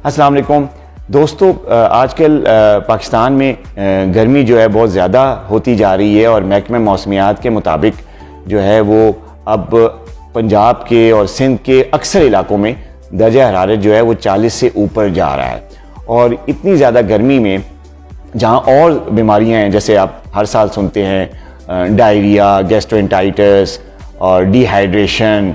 السلام علیکم دوستو، آج کل پاکستان میں گرمی جو ہے بہت زیادہ ہوتی جا رہی ہے اور محکمہ موسمیات کے مطابق جو ہے وہ اب پنجاب کے اور سندھ کے اکثر علاقوں میں درجہ حرارت جو ہے وہ 40 سے اوپر جا رہا ہے. اور اتنی زیادہ گرمی میں جہاں اور بیماریاں ہیں جیسے آپ ہر سال سنتے ہیں ڈائریا، گیسٹرینٹائٹس اور ڈی ہائیڈریشن،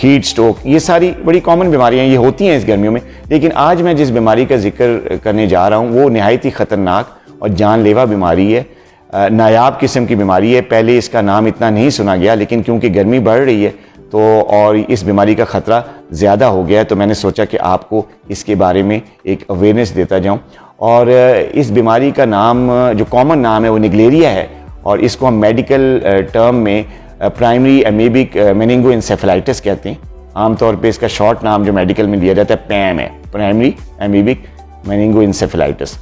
ہیٹ سٹروک، یہ ساری بڑی کامن بیماریاں یہ ہوتی ہیں اس گرمیوں میں. لیکن آج میں جس بیماری کا ذکر کرنے جا رہا ہوں وہ نہایت ہی خطرناک اور جان لیوا بیماری ہے، نایاب قسم کی بیماری ہے. پہلے اس کا نام اتنا نہیں سنا گیا، لیکن کیونکہ گرمی بڑھ رہی ہے تو اور اس بیماری کا خطرہ زیادہ ہو گیا ہے تو میں نے سوچا کہ آپ کو اس کے بارے میں ایک اویئرنیس دیتا جاؤں. اور اس بیماری کا نام جو کامن نام ہے وہ نگلیریا ہے، اور اس کو ہم میڈیکل ٹرم میں پرائمری امیبک میننگو انسیفلائٹس کہتے ہیں. عام طور پہ اس کا شارٹ نام جو میڈیکل میں دیا جاتا ہے پیم ہے، پرائمری امیبک میننگو انسیفلائٹس.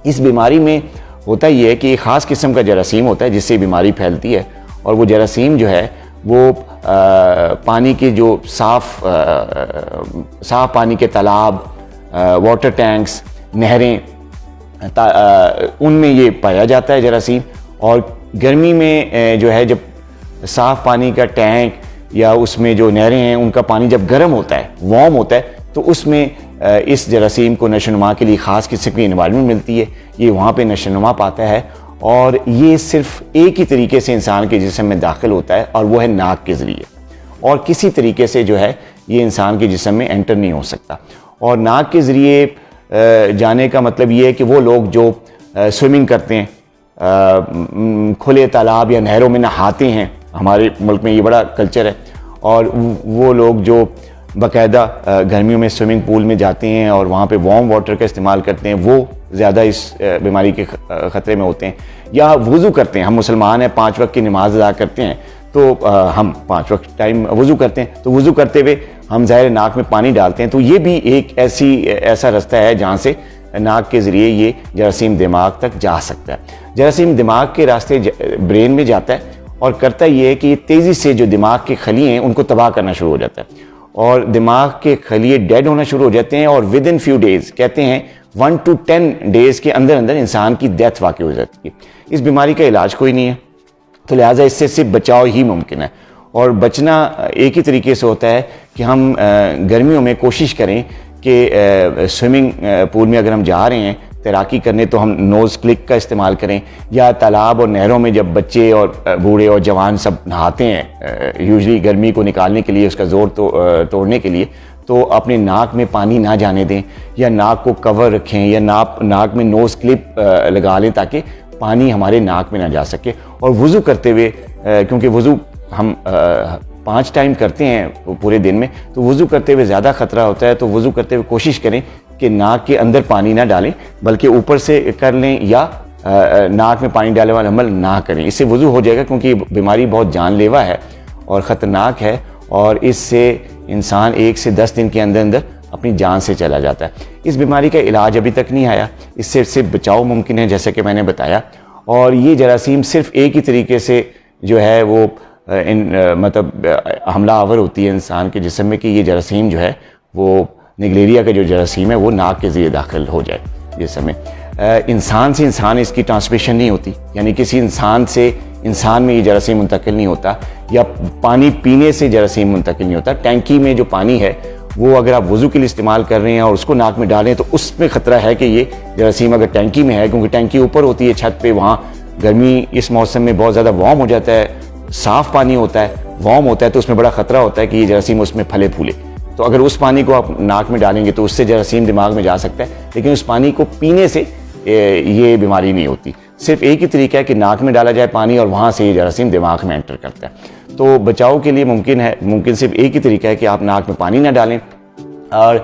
اس بیماری میں ہوتا یہ ہے کہ ایک خاص قسم کا جراثیم ہوتا ہے جس سے بیماری پھیلتی ہے، اور وہ جراثیم جو ہے وہ پانی کے جو صاف پانی کے تالاب، واٹر ٹینکس، نہریں، ان میں یہ پایا جاتا ہے جراثیم. اور گرمی میں جو ہے جب صاف پانی کا ٹینک یا اس میں جو نہریں ہیں ان کا پانی جب گرم ہوتا ہے، وارم ہوتا ہے، تو اس میں اس جراثیم کو نشو نما کے لیے خاص قسم کی انوائرمنٹ ملتی ہے. یہ وہاں پہ نشو نما پاتا ہے اور یہ صرف ایک ہی طریقے سے انسان کے جسم میں داخل ہوتا ہے اور وہ ہے ناک کے ذریعے، اور کسی طریقے سے جو ہے یہ انسان کے جسم میں انٹر نہیں ہو سکتا. اور ناک کے ذریعے جانے کا مطلب یہ ہے کہ وہ لوگ جو سوئمنگ کرتے ہیں، کھلے تالاب یا نہروں میں نہاتے ہیں، ہمارے ملک میں یہ بڑا کلچر ہے، اور وہ لوگ جو باقاعدہ گرمیوں میں سوئمنگ پول میں جاتے ہیں اور وہاں پہ وارم واٹر کا استعمال کرتے ہیں، وہ زیادہ اس بیماری کے خطرے میں ہوتے ہیں. یا وضو کرتے ہیں، ہم مسلمان ہیں، 5 وقت کی نماز ادا کرتے ہیں، تو ہم 5 وقت ٹائم وضو کرتے ہیں، تو وضو کرتے ہوئے ہم ظاہر ناک میں پانی ڈالتے ہیں، تو یہ بھی ایک ایسا رستہ ہے جہاں سے ناک کے ذریعے یہ جراثیم دماغ تک جا سکتا ہے. جراثیم دماغ کے راستے برین میں جاتا ہے اور کرتا یہ ہے کہ یہ تیزی سے جو دماغ کے خلیے ہیں ان کو تباہ کرنا شروع ہو جاتا ہے، اور دماغ کے خلیے ڈیڈ ہونا شروع ہو جاتے ہیں، اور ود ان فیو ڈیز، کہتے ہیں 1 to 10 ڈیز کے اندر انسان کی ڈیتھ واقع ہو جاتی ہے. اس بیماری کا علاج کوئی نہیں ہے، تو لہٰذا اس سے صرف بچاؤ ہی ممکن ہے. اور بچنا ایک ہی طریقے سے ہوتا ہے کہ ہم گرمیوں میں کوشش کریں کہ سوئمنگ پول میں اگر ہم جا رہے ہیں تیراکی کرنے تو ہم نوز کلک کا استعمال کریں، یا تالاب اور نہروں میں جب بچے اور بوڑھے اور جوان سب نہاتے ہیں یوزلی گرمی کو نکالنے کے لیے، اس کا زور توڑنے کے لیے، تو اپنے ناک میں پانی نہ جانے دیں، یا ناک کو کور رکھیں، یا ناک میں نوز کلپ لگا لیں تاکہ پانی ہمارے ناک میں نہ جا سکے. اور وضو کرتے ہوئے، کیونکہ وضو ہم 5 ٹائم کرتے ہیں پورے دن میں، تو وضو کرتے ہوئے زیادہ خطرہ ہوتا ہے، تو وضو کرتے ہوئے کوشش کریں کہ ناک کے اندر پانی نہ ڈالیں بلکہ اوپر سے کر لیں، یا ناک میں پانی ڈالنے والا عمل نہ کریں. اس سے وضو ہو جائے گا، کیونکہ یہ بیماری بہت جان لیوا ہے اور خطرناک ہے، اور اس سے انسان 1 سے 10 دن کے اندر اپنی جان سے چلا جاتا ہے. اس بیماری کا علاج ابھی تک نہیں آیا، اس سے صرف بچاؤ ممکن ہے جیسا کہ میں نے بتایا. اور یہ جراثیم صرف ایک ہی طریقے سے جو ہے وہ مطلب حملہ آور ہوتی ہے انسان کے جسم میں، کہ یہ جراثیم جو ہے وہ نگلیریا کا جو جراثیم ہے وہ ناک کے ذریعے داخل ہو جائے جسم میں. انسان سے انسان اس کی ٹرانسمیشن نہیں ہوتی، یعنی کسی انسان سے انسان میں یہ جراثیم منتقل نہیں ہوتا، یا پانی پینے سے جراثیم منتقل نہیں ہوتا. ٹینکی میں جو پانی ہے وہ اگر آپ وضو کے لیے استعمال کر رہے ہیں اور اس کو ناک میں ڈالیں تو اس میں خطرہ ہے کہ یہ جراثیم اگر ٹینکی میں ہے، کیونکہ ٹینکی اوپر ہوتی ہے چھت پہ، وہاں گرمی اس موسم میں بہت زیادہ وارم ہو جاتا ہے، صاف پانی ہوتا ہے، وارم ہوتا ہے، تو اس میں بڑا خطرہ ہوتا ہے کہ یہ جراثیم اس میں پھلے پھولے. تو اگر اس پانی کو آپ ناک میں ڈالیں گے تو اس سے جراثیم دماغ میں جا سکتا ہے، لیکن اس پانی کو پینے سے یہ بیماری نہیں ہوتی. صرف ایک ہی طریقہ ہے کہ ناک میں ڈالا جائے پانی اور وہاں سے یہ جراثیم دماغ میں انٹر کرتا ہے. تو بچاؤ کے لیے ممکن صرف ایک ہی طریقہ ہے کہ آپ ناک میں پانی نہ ڈالیں. اور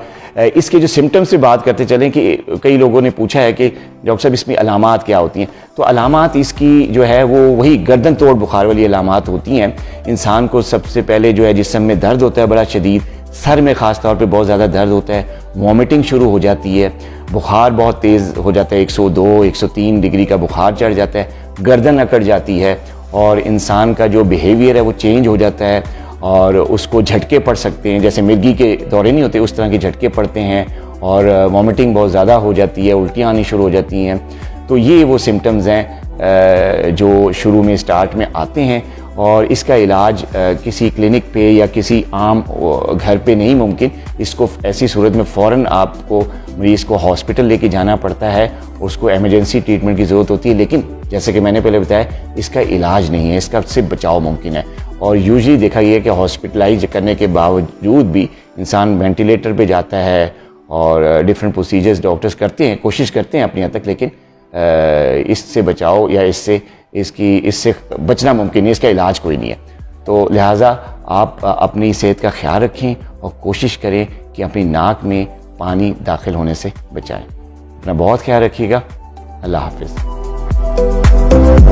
اس کے جو سمٹم سے بات کرتے چلیں کہ کئی لوگوں نے پوچھا ہے کہ ڈاکٹر صاحب اس میں علامات کیا ہوتی ہیں، تو علامات اس کی جو ہے وہ وہی گردن توڑ بخار والی علامات ہوتی ہیں. انسان کو سب سے پہلے جو ہے جسم میں درد ہوتا ہے بڑا شدید، سر میں خاص طور پہ بہت زیادہ درد ہوتا ہے، وامٹنگ شروع ہو جاتی ہے، بخار بہت تیز ہو جاتا ہے، 102 103 ڈگری کا بخار چڑھ جاتا ہے، گردن اکڑ جاتی ہے، اور انسان کا جو بیہیویئر ہے وہ چینج ہو جاتا ہے، اور اس کو جھٹکے پڑ سکتے ہیں، جیسے مرگی کے دورے نہیں ہوتے اس طرح کے جھٹکے پڑتے ہیں، اور وامٹنگ بہت زیادہ ہو جاتی ہے, الٹیاں آنی شروع ہو جاتی ہیں. تو یہ وہ سمٹمز ہیں جو شروع میں اسٹارٹ میں آتے ہیں, اور اس کا علاج کسی کلینک پہ یا کسی عام گھر پہ نہیں ممکن. اس کو ایسی صورت میں فوراً آپ کو مریض کو ہاسپٹل لے کے جانا پڑتا ہے, اس کو ایمرجنسی ٹریٹمنٹ کی ضرورت ہوتی ہے. لیکن جیسے کہ میں نے پہلے بتایا, اس کا علاج نہیں ہے, اس کا صرف بچاؤ ممکن ہے. اور یوزلی دیکھا گیا کہ ہاسپٹلائز کرنے کے باوجود بھی انسان وینٹیلیٹر پہ جاتا ہے اور ڈفرینٹ پروسیجرز ڈاکٹرز کرتے ہیں, کوشش کرتے ہیں اپنی حد تک, لیکن اس سے بچاؤ یا اس سے بچنا ممکن نہیں, اس کا علاج کوئی نہیں ہے. تو لہٰذا آپ اپنی صحت کا خیال رکھیں اور کوشش کریں کہ اپنی ناک میں پانی داخل ہونے سے بچائیں. اپنا بہت خیال رکھیے گا. اللہ حافظ.